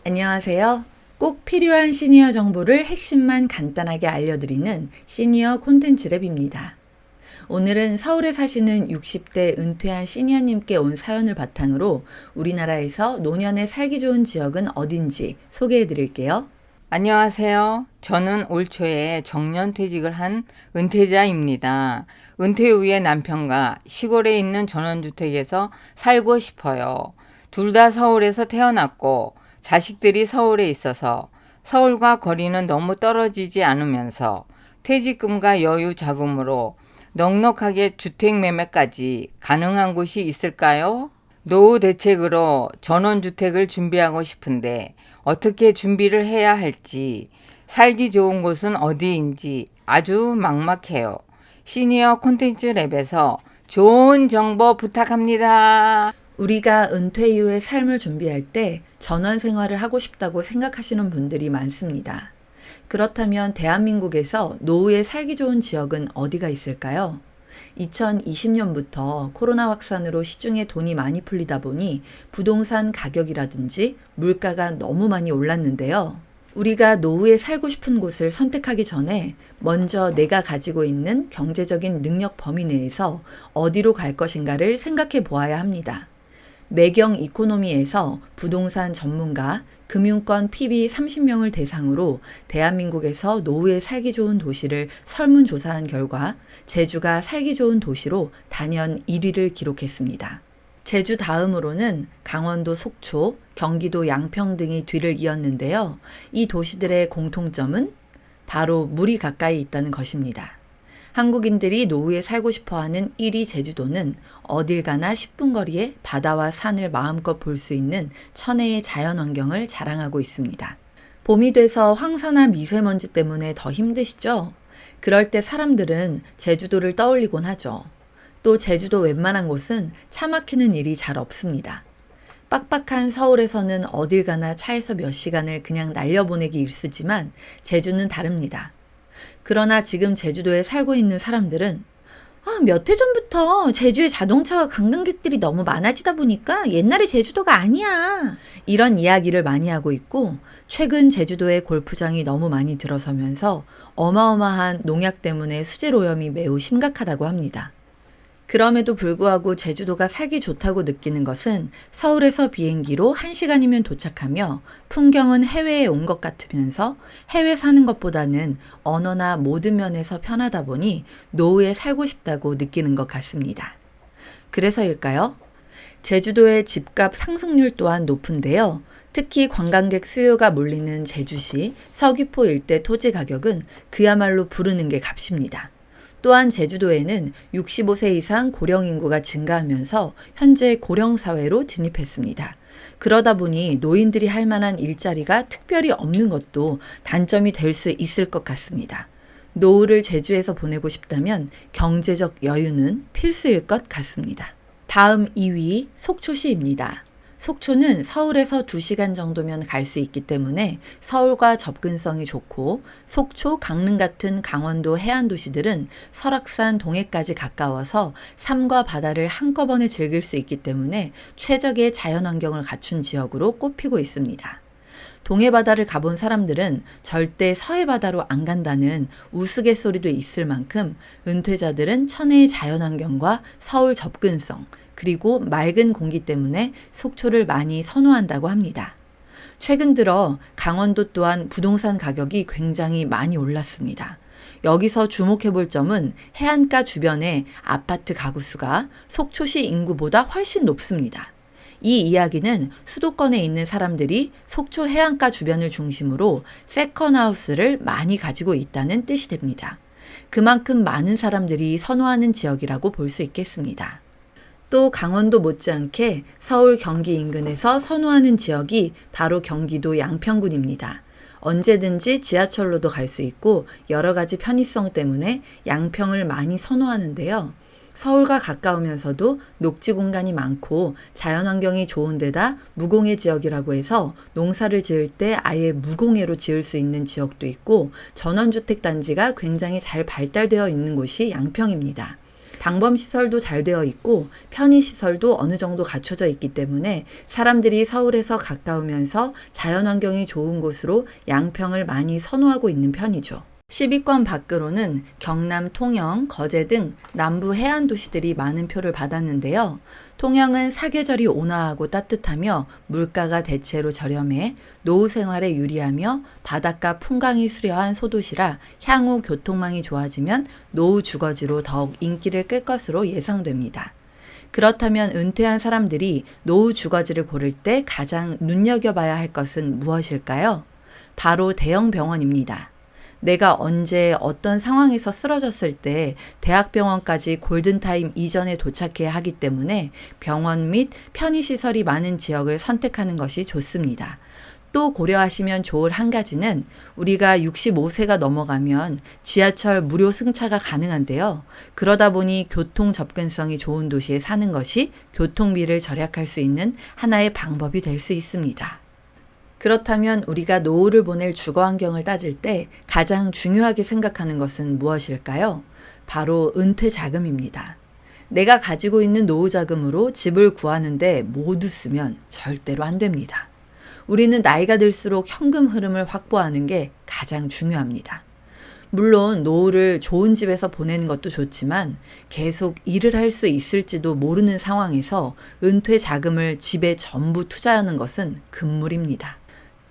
안녕하세요. 꼭 필요한 시니어 정보를 핵심만 간단하게 알려드리는 시니어 콘텐츠 랩입니다. 오늘은 서울에 사시는 60대 은퇴한 시니어님께 온 사연을 바탕으로 우리나라에서 노년에 살기 좋은 지역은 어딘지 소개해 드릴게요. 안녕하세요. 저는 올 초에 정년퇴직을 한 은퇴자입니다. 은퇴 후에 남편과 시골에 있는 전원주택에서 살고 싶어요. 둘 다 서울에서 태어났고 자식들이 서울에 있어서 서울과 거리는 너무 떨어지지 않으면서 퇴직금과 여유 자금으로 넉넉하게 주택 매매까지 가능한 곳이 있을까요? 노후 대책으로 전원주택을 준비하고 싶은데 어떻게 준비를 해야 할지, 살기 좋은 곳은 어디인지 아주 막막해요. 시니어 콘텐츠 랩에서 좋은 정보 부탁합니다. 우리가 은퇴 이후의 삶을 준비할 때 전원 생활을 하고 싶다고 생각하시는 분들이 많습니다. 그렇다면 대한민국에서 노후에 살기 좋은 지역은 어디가 있을까요? 2020년부터 코로나 확산으로 시중에 돈이 많이 풀리다 보니 부동산 가격이라든지 물가가 너무 많이 올랐는데요. 우리가 노후에 살고 싶은 곳을 선택하기 전에 먼저 내가 가지고 있는 경제적인 능력 범위 내에서 어디로 갈 것인가를 생각해 보아야 합니다. 매경 이코노미에서 부동산 전문가 금융권 PB 30명을 대상으로 대한민국에서 노후에 살기 좋은 도시를 설문조사한 결과 제주가 살기 좋은 도시로 단연 1위를 기록했습니다. 제주 다음으로는 강원도 속초, 경기도 양평 등이 뒤를 이었는데요. 이 도시들의 공통점은 바로 물이 가까이 있다는 것입니다. 한국인들이 노후에 살고 싶어하는 1위 제주도는 어딜 가나 10분 거리에 바다와 산을 마음껏 볼 수 있는 천혜의 자연환경을 자랑하고 있습니다. 봄이 돼서 황사나 미세먼지 때문에 더 힘드시죠? 그럴 때 사람들은 제주도를 떠올리곤 하죠. 또 제주도 웬만한 곳은 차 막히는 일이 잘 없습니다. 빡빡한 서울에서는 어딜 가나 차에서 몇 시간을 그냥 날려보내기 일쑤지만 제주는 다릅니다. 그러나 지금 제주도에 살고 있는 사람들은 몇 해 전부터 제주에 자동차와 관광객들이 너무 많아지다 보니까 옛날의 제주도가 아니야. 이런 이야기를 많이 하고 있고 최근 제주도에 골프장이 너무 많이 들어서면서 어마어마한 농약 때문에 수질 오염이 매우 심각하다고 합니다. 그럼에도 불구하고 제주도가 살기 좋다고 느끼는 것은 서울에서 비행기로 1시간이면 도착하며 풍경은 해외에 온 것 같으면서 해외 사는 것보다는 언어나 모든 면에서 편하다 보니 노후에 살고 싶다고 느끼는 것 같습니다. 그래서일까요? 제주도의 집값 상승률 또한 높은데요. 특히 관광객 수요가 몰리는 제주시 서귀포 일대 토지 가격은 그야말로 부르는 게 값입니다. 또한 제주도에는 65세 이상 고령 인구가 증가하면서 현재 고령 사회로 진입했습니다. 그러다 보니 노인들이 할 만한 일자리가 특별히 없는 것도 단점이 될 수 있을 것 같습니다. 노후를 제주에서 보내고 싶다면 경제적 여유는 필수일 것 같습니다. 다음 2위 속초시입니다. 속초는 서울에서 2시간 정도면 갈 수 있기 때문에 서울과 접근성이 좋고 속초, 강릉 같은 강원도 해안 도시들은 설악산 동해까지 가까워서 삶과 바다를 한꺼번에 즐길 수 있기 때문에 최적의 자연환경을 갖춘 지역으로 꼽히고 있습니다. 동해바다를 가본 사람들은 절대 서해바다로 안 간다는 우스갯소리도 있을 만큼 은퇴자들은 천혜의 자연환경과 서울 접근성, 그리고 맑은 공기 때문에 속초를 많이 선호한다고 합니다. 최근 들어 강원도 또한 부동산 가격이 굉장히 많이 올랐습니다. 여기서 주목해 볼 점은 해안가 주변의 아파트 가구 수가 속초시 인구보다 훨씬 높습니다. 이 이야기는 수도권에 있는 사람들이 속초 해안가 주변을 중심으로 세컨하우스를 많이 가지고 있다는 뜻이 됩니다. 그만큼 많은 사람들이 선호하는 지역이라고 볼 수 있겠습니다. 또 강원도 못지않게 서울 경기 인근에서 선호하는 지역이 바로 경기도 양평군입니다. 언제든지 지하철로도 갈 수 있고 여러 가지 편의성 때문에 양평을 많이 선호하는데요. 서울과 가까우면서도 녹지 공간이 많고 자연환경이 좋은 데다 무공해 지역이라고 해서 농사를 지을 때 아예 무공해로 지을 수 있는 지역도 있고 전원주택 단지가 굉장히 잘 발달되어 있는 곳이 양평입니다. 방범시설도 잘 되어 있고 편의시설도 어느 정도 갖춰져 있기 때문에 사람들이 서울에서 가까우면서 자연환경이 좋은 곳으로 양평을 많이 선호하고 있는 편이죠. 10위권 밖으로는 경남 통영, 거제 등 남부 해안 도시들이 많은 표를 받았는데요. 통영은 사계절이 온화하고 따뜻하며 물가가 대체로 저렴해 노후 생활에 유리하며 바닷가 풍광이 수려한 소도시라 향후 교통망이 좋아지면 노후 주거지로 더욱 인기를 끌 것으로 예상됩니다. 그렇다면 은퇴한 사람들이 노후 주거지를 고를 때 가장 눈여겨봐야 할 것은 무엇일까요? 바로 대형 병원입니다. 내가 언제 어떤 상황에서 쓰러졌을 때 대학병원까지 골든타임 이전에 도착해야 하기 때문에 병원 및 편의시설이 많은 지역을 선택하는 것이 좋습니다. 또 고려하시면 좋을 한 가지는 우리가 65세가 넘어가면 지하철 무료 승차가 가능한데요. 그러다 보니 교통 접근성이 좋은 도시에 사는 것이 교통비를 절약할 수 있는 하나의 방법이 될 수 있습니다. 그렇다면 우리가 노후를 보낼 주거 환경을 따질 때 가장 중요하게 생각하는 것은 무엇일까요? 바로 은퇴 자금입니다. 내가 가지고 있는 노후 자금으로 집을 구하는데 모두 쓰면 절대로 안 됩니다. 우리는 나이가 들수록 현금 흐름을 확보하는 게 가장 중요합니다. 물론 노후를 좋은 집에서 보내는 것도 좋지만 계속 일을 할 수 있을지도 모르는 상황에서 은퇴 자금을 집에 전부 투자하는 것은 금물입니다.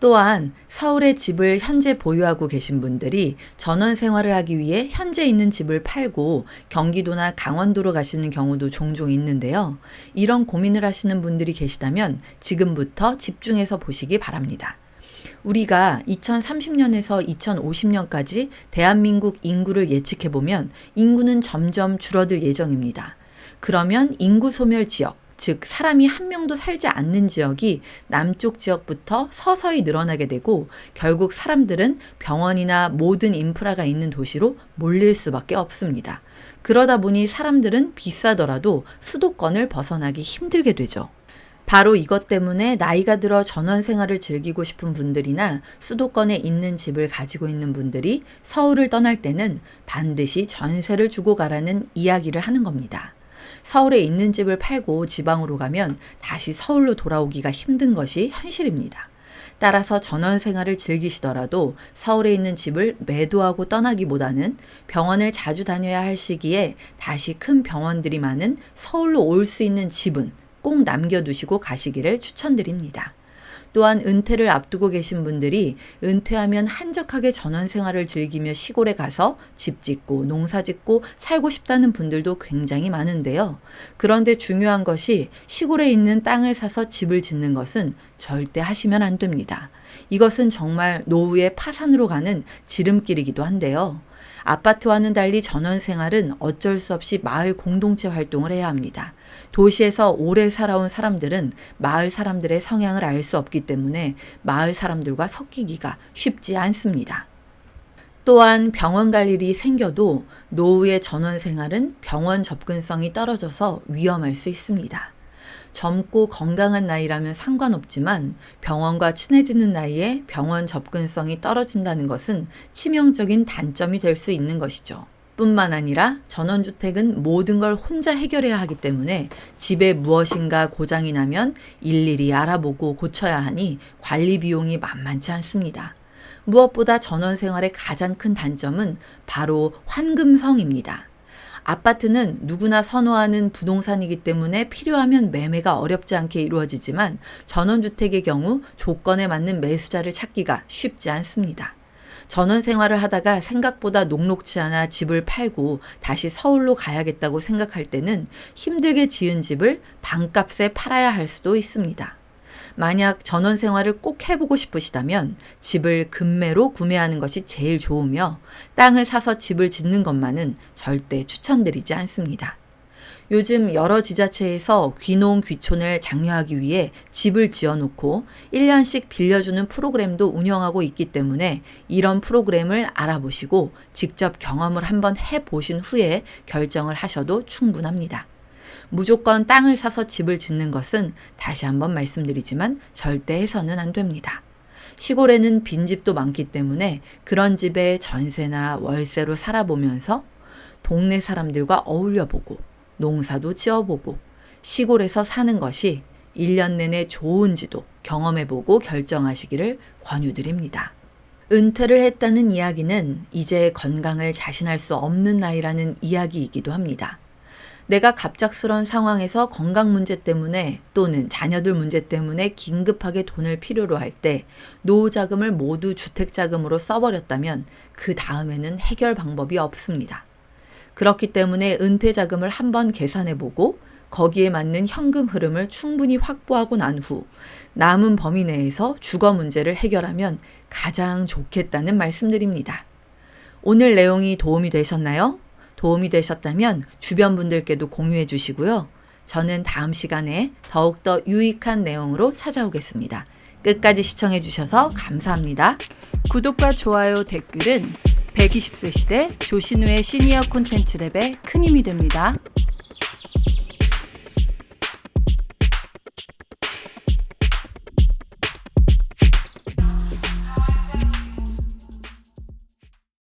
또한 서울에 집을 현재 보유하고 계신 분들이 전원 생활을 하기 위해 현재 있는 집을 팔고 경기도나 강원도로 가시는 경우도 종종 있는데요. 이런 고민을 하시는 분들이 계시다면 지금부터 집중해서 보시기 바랍니다. 우리가 2030년에서 2050년까지 대한민국 인구를 예측해보면 인구는 점점 줄어들 예정입니다. 그러면 인구 소멸 지역, 즉 사람이 한 명도 살지 않는 지역이 남쪽 지역부터 서서히 늘어나게 되고 결국 사람들은 병원이나 모든 인프라가 있는 도시로 몰릴 수밖에 없습니다. 그러다 보니 사람들은 비싸더라도 수도권을 벗어나기 힘들게 되죠. 바로 이것 때문에 나이가 들어 전원 생활을 즐기고 싶은 분들이나 수도권에 있는 집을 가지고 있는 분들이 서울을 떠날 때는 반드시 전세를 주고 가라는 이야기를 하는 겁니다. 서울에 있는 집을 팔고 지방으로 가면 다시 서울로 돌아오기가 힘든 것이 현실입니다. 따라서 전원 생활을 즐기시더라도 서울에 있는 집을 매도하고 떠나기보다는 병원을 자주 다녀야 할 시기에 다시 큰 병원들이 많은 서울로 올 수 있는 집은 꼭 남겨두시고 가시기를 추천드립니다. 또한 은퇴를 앞두고 계신 분들이 은퇴하면 한적하게 전원 생활을 즐기며 시골에 가서 집 짓고 농사 짓고 살고 싶다는 분들도 굉장히 많은데요. 그런데 중요한 것이 시골에 있는 땅을 사서 집을 짓는 것은 절대 하시면 안 됩니다. 이것은 정말 노후의 파산으로 가는 지름길이기도 한데요. 아파트와는 달리 전원 생활은 어쩔 수 없이 마을 공동체 활동을 해야 합니다. 도시에서 오래 살아온 사람들은 마을 사람들의 성향을 알 수 없기 때문에 마을 사람들과 섞이기가 쉽지 않습니다. 또한 병원 갈 일이 생겨도 노후의 전원 생활은 병원 접근성이 떨어져서 위험할 수 있습니다. 젊고 건강한 나이라면 상관없지만 병원과 친해지는 나이에 병원 접근성이 떨어진다는 것은 치명적인 단점이 될 수 있는 것이죠. 뿐만 아니라 전원주택은 모든 걸 혼자 해결해야 하기 때문에 집에 무엇인가 고장이 나면 일일이 알아보고 고쳐야 하니 관리 비용이 만만치 않습니다. 무엇보다 전원생활의 가장 큰 단점은 바로 환금성입니다. 아파트는 누구나 선호하는 부동산이기 때문에 필요하면 매매가 어렵지 않게 이루어지지만 전원주택의 경우 조건에 맞는 매수자를 찾기가 쉽지 않습니다. 전원 생활을 하다가 생각보다 녹록지 않아 집을 팔고 다시 서울로 가야겠다고 생각할 때는 힘들게 지은 집을 반값에 팔아야 할 수도 있습니다. 만약 전원 생활을 꼭 해보고 싶으시다면 집을 금매로 구매하는 것이 제일 좋으며 땅을 사서 집을 짓는 것만은 절대 추천드리지 않습니다. 요즘 여러 지자체에서 귀농 귀촌을 장려하기 위해 집을 지어놓고 1년씩 빌려주는 프로그램도 운영하고 있기 때문에 이런 프로그램을 알아보시고 직접 경험을 한번 해보신 후에 결정을 하셔도 충분합니다. 무조건 땅을 사서 집을 짓는 것은 다시 한번 말씀드리지만 절대 해서는 안 됩니다. 시골에는 빈집도 많기 때문에 그런 집에 전세나 월세로 살아보면서 동네 사람들과 어울려보고 농사도 지어보고 시골에서 사는 것이 1년 내내 좋은지도 경험해보고 결정하시기를 권유드립니다. 은퇴를 했다는 이야기는 이제 건강을 자신할 수 없는 나이라는 이야기이기도 합니다. 내가 갑작스런 상황에서 건강 문제 때문에 또는 자녀들 문제 때문에 긴급하게 돈을 필요로 할 때 노후 자금을 모두 주택 자금으로 써버렸다면 그 다음에는 해결 방법이 없습니다. 그렇기 때문에 은퇴 자금을 한번 계산해보고 거기에 맞는 현금 흐름을 충분히 확보하고 난 후 남은 범위 내에서 주거 문제를 해결하면 가장 좋겠다는 말씀드립니다. 오늘 내용이 도움이 되셨나요? 도움이 되셨다면 주변 분들께도 공유해 주시고요. 저는 다음 시간에 더욱더 유익한 내용으로 찾아오겠습니다. 끝까지 시청해 주셔서 감사합니다. 구독과 좋아요, 댓글은 120세 시대 조신우의 시니어 콘텐츠 랩에 큰 힘이 됩니다.